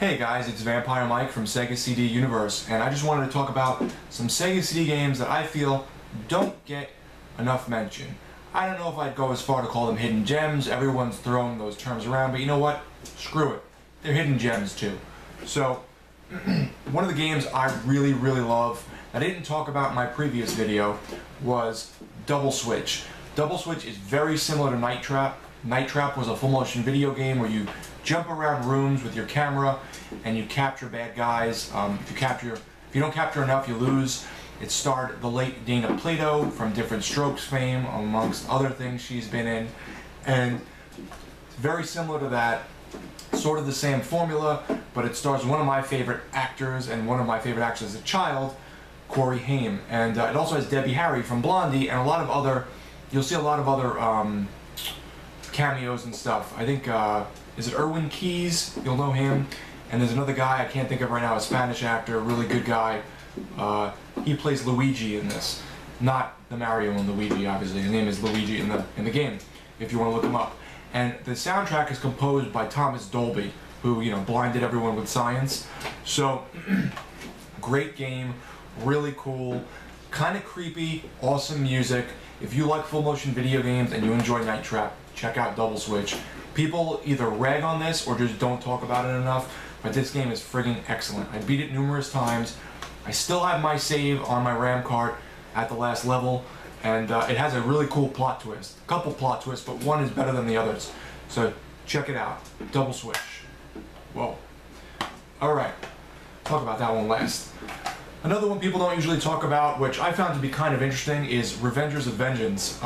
Hey guys, it's Vampire Mike from Sega CD Universe, and I just wanted to talk about some Sega CD games that I feel don't get enough mention. I don't know if I'd go as far to call them hidden gems. Everyone's throwing those terms around, but you know what? Screw it. They're hidden gems too. So, one of the games I really love that I didn't talk about in my previous video was Double Switch. Double Switch is very similar to Night Trap. Night Trap was a full-motion video game where you jump around rooms with your camera and you capture bad guys. If you don't capture enough, you lose. It starred the late Dana Plato from Different Strokes fame, amongst other things she's been in, and it's very similar to that. Sort of the same formula, but it stars one of my favorite actors and one of my favorite actors as a child, Corey Haim, and it also has Debbie Harry from Blondie and a lot of other. You'll see a lot of other cameos and stuff. I think is it Erwin Keyes? You'll know him. And there's another guy I can't think of right now, a Spanish actor, a really good guy. He plays Luigi in this, not the Mario and Luigi, obviously. His name is Luigi in the game, if you want to look him up. And the soundtrack is composed by Thomas Dolby, who blinded everyone with science. So, great game, really cool, kind of creepy, awesome music. If you like full motion video games and you enjoy Night Trap, check out Double Switch. People either rag on this or just don't talk about it enough, but this game is friggin' excellent. I beat it numerous times. I still have my save on my RAM card at the last level, and it has a really cool plot twist. A couple plot twists, but one is better than the others. So check it out. Double Switch. Whoa. Alright, talk about that one last. Another one people don't usually talk about, which I found to be kind of interesting, is Revengers of Vengeance.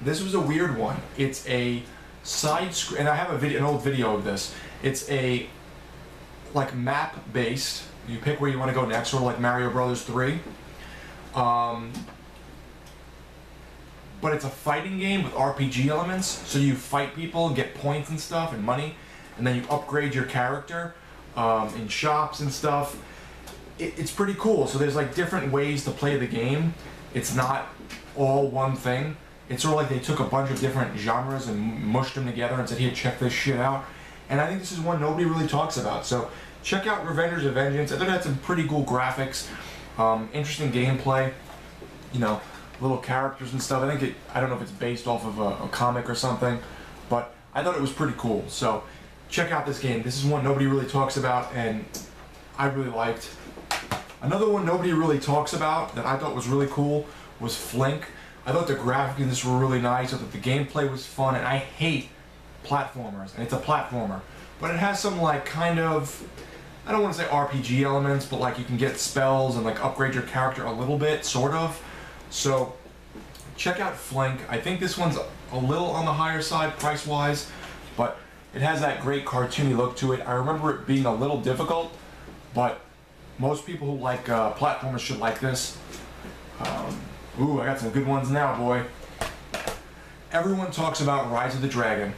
This was a weird one. It's a side screen, and I have an old video of this. It's a like map based. You pick where you want to go next, sort of like Mario Brothers 3. But it's a fighting game with RPG elements, so you fight people and get points and stuff and money, and then you upgrade your character in shops and stuff. It's pretty cool. So there's like different ways to play the game. It's not all one thing. It's sort of like they took a bunch of different genres and mushed them together and said, here, check this shit out. And I think this is one nobody really talks about. So check out Revengers of Vengeance. I think it had some pretty cool graphics, interesting gameplay, little characters and stuff. I don't know if it's based off of a comic or something, but I thought it was pretty cool. So check out this game. This is one nobody really talks about, and I really liked. Another one nobody really talks about that I thought was really cool was Flink. I thought the graphics in this were really nice. I thought the gameplay was fun, and I hate platformers, and it's a platformer. But it has some like kind of, I don't want to say RPG elements, but like you can get spells and like upgrade your character a little bit, sort of. So check out Flink. I think this one's a little on the higher side price-wise, but it has that great cartoony look to it. I remember it being a little difficult, but most people who like platformers should like this. Ooh, I got some good ones now, boy. Everyone talks about Rise of the Dragon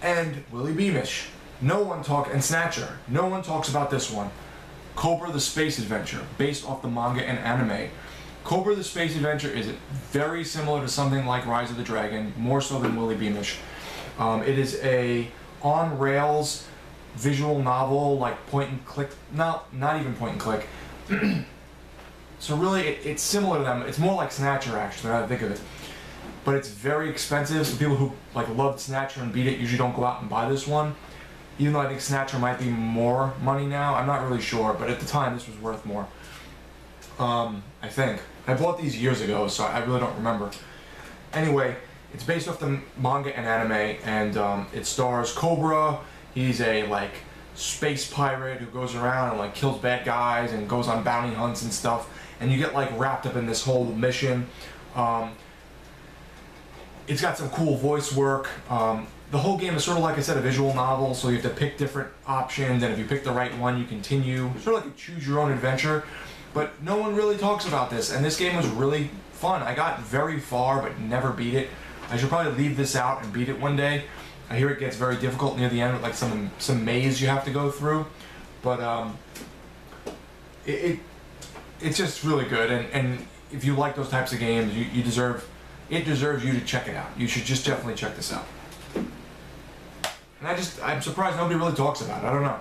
and Willy Beamish. And Snatcher. No one talks about this one. Cobra the Space Adventure, based off the manga and anime. Cobra the Space Adventure is very similar to something like Rise of the Dragon, more so than Willy Beamish. It is a on-rails visual novel, like point and click, not even point and click. So really, it's similar to them. It's more like Snatcher, actually, now that I think of it. But it's very expensive, so people who loved Snatcher and beat it usually don't go out and buy this one. Even though I think Snatcher might be more money now, I'm not really sure, but at the time this was worth more. I think. I bought these years ago, so I really don't remember. Anyway, it's based off the manga and anime, and it stars Cobra. He's a space pirate who goes around and kills bad guys and goes on bounty hunts and stuff, and you get wrapped up in this whole mission. It's got some cool voice work. The whole game is sort of, like I said, a visual novel, so you have to pick different options, and if you pick the right one, you continue. It's sort of like a choose-your-own-adventure, but no one really talks about this, and this game was really fun. I got very far, but never beat it. I should probably leave this out and beat it one day. I hear it gets very difficult near the end with some maze you have to go through, but it's just really good, and if you like those types of games, it deserves you to check it out. You should just definitely check this out. And I'm surprised nobody really talks about it. I don't know.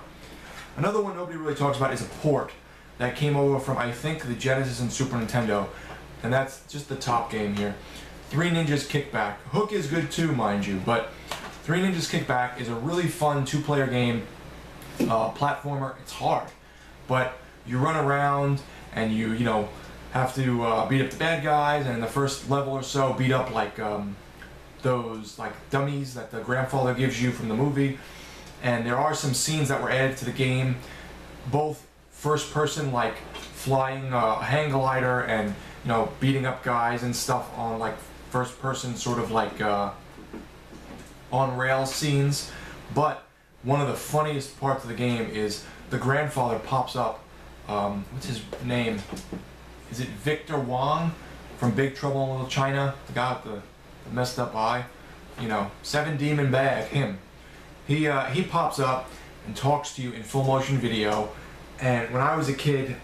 Another one nobody really talks about is a port that came over from, I think, the Genesis and Super Nintendo, and that's just the top game here. Three Ninjas Kickback. Hook is good too, mind you, but Three Ninjas Kickback is a really fun two-player game, platformer. It's hard, but you run around and you know, have to beat up the bad guys, and in the first level or so, beat up like those like dummies that the grandfather gives you from the movie. And there are some scenes that were added to the game, both first person, like flying a hang glider and, you know, beating up guys and stuff on like first person sort of like on rails scenes. But one of the funniest parts of the game is the grandfather pops up. What's his name? Is it Victor Wong from Big Trouble in Little China? The guy with the messed up eye, you know, 7 Demon Bag, him. He pops up and talks to you in full motion video, and when I was a kid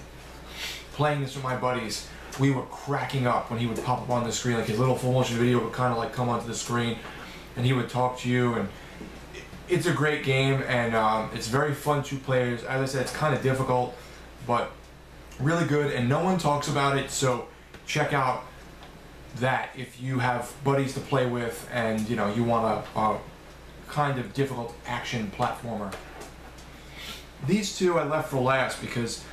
playing this with my buddies, we were cracking up when he would pop up on the screen. Like his little full motion video would kind of like come onto the screen, and he would talk to you. And it's a great game, and it's very fun, 2 players. As I said, it's kind of difficult, but really good, and no one talks about it. So check out that if you have buddies to play with, and you know, you want a kind of difficult action platformer. These two I left for last because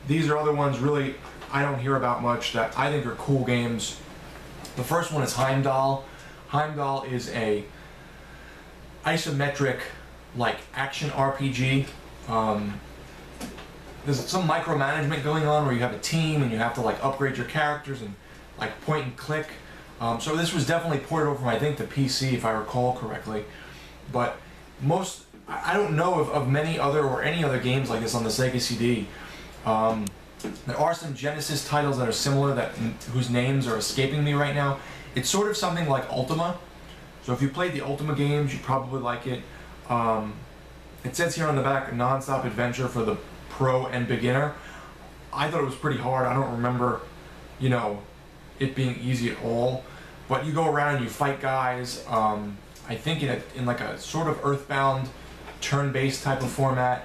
these are other ones really I don't hear about much that I think are cool games. The first one is Heimdall. Heimdall is a isometric like action RPG. There's some micromanagement going on where you have a team and you have to like upgrade your characters and like point and click. So this was definitely ported over from, I think, the PC if I recall correctly. But I don't know of many other or any other games like this on the Sega CD. There are some Genesis titles that are similar whose names are escaping me right now. It's sort of something like Ultima. So if you played the Ultima games, you'd probably like it. It says here on the back, non-stop adventure for the pro and beginner. I thought it was pretty hard. I don't remember, you know, it being easy at all. But you go around and you fight guys. I think in like a sort of Earthbound turn-based type of format.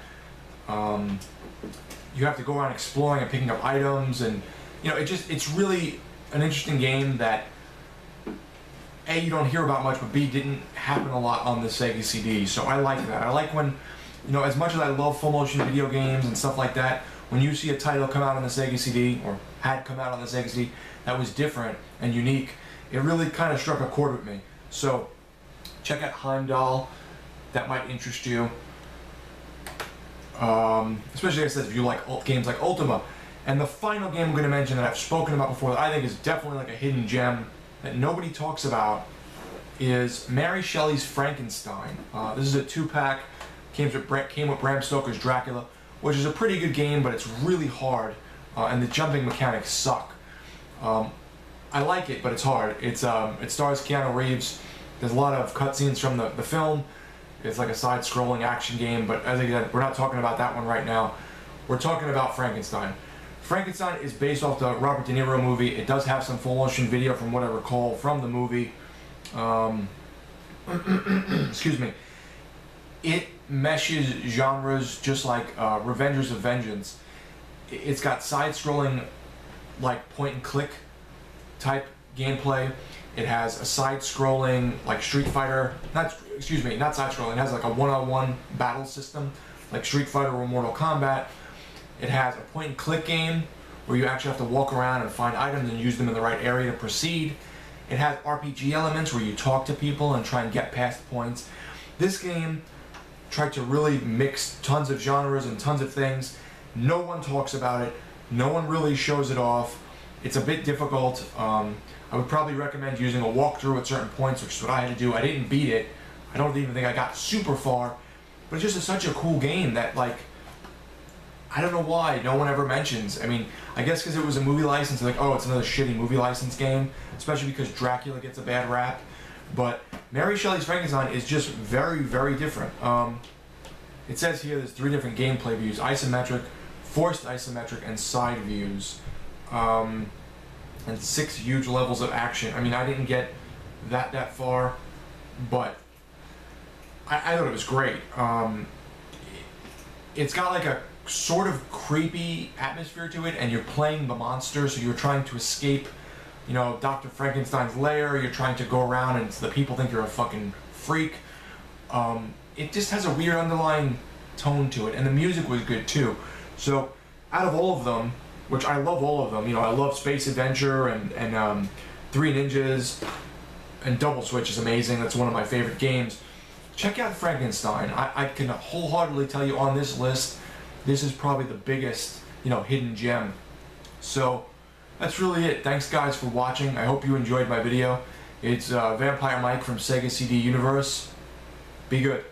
You have to go around exploring and picking up items, and you know, it's really an interesting game that A, you don't hear about much, but B, didn't happen a lot on the Sega CD. So I like that. I like when, you know, as much as I love full motion video games and stuff like that, when you see a title come out on the Sega CD, or had come out on the Sega CD, that was different and unique, it really kind of struck a chord with me. So check out Heimdall. That might interest you. Especially, like I said, if you like games like Ultima. And the final game I'm going to mention that I've spoken about before that I think is definitely like a hidden gem that nobody talks about is Mary Shelley's Frankenstein. This is a 2-pack, came with Bram Stoker's Dracula, which is a pretty good game, but it's really hard, and the jumping mechanics suck. I like it, but it's hard. It stars Keanu Reeves. There's a lot of cutscenes from the film. It's like a side-scrolling action game, but as I said, we're not talking about that one right now. We're talking about Frankenstein. Frankenstein is based off the Robert De Niro movie. It does have some full-motion video from what I recall from the movie. Excuse me. It meshes genres just like Revengers of Vengeance. It's got side-scrolling, like point-and-click type gameplay. It has a side-scrolling, like Street Fighter, not side-scrolling, it has like a one-on-one battle system, like Street Fighter or Mortal Kombat. It has a point-and-click game, where you actually have to walk around and find items and use them in the right area to proceed. It has RPG elements, where you talk to people and try and get past points. This game tried to really mix tons of genres and tons of things. No one talks about it. No one really shows it off. It's a bit difficult. I would probably recommend using a walkthrough at certain points, which is what I had to do. I didn't beat it. I don't even think I got super far. But it's just such a cool game that, like, I don't know why no one ever mentions. I mean, I guess because it was a movie license, like, oh, it's another shitty movie license game, especially because Dracula gets a bad rap. But Mary Shelley's Frankenstein is just very, very different. It says here there's 3 different gameplay views: isometric, forced isometric, and side views. And 6 huge levels of action. I mean, I didn't get that far, but I thought it was great. It's got like a sort of creepy atmosphere to it, and you're playing the monster, so you're trying to escape, you know, Dr. Frankenstein's lair. You're trying to go around, and the people think you're a fucking freak. It just has a weird underlying tone to it, and the music was good too. So, out of all of them, which I love all of them, you know, I love Space Adventure and Three Ninjas, and Double Switch is amazing. That's one of my favorite games. Check out Frankenstein. I can wholeheartedly tell you on this list, this is probably the biggest, you know, hidden gem. So that's really it. Thanks guys for watching. I hope you enjoyed my video. It's Vampire Mike from Sega CD Universe. Be good.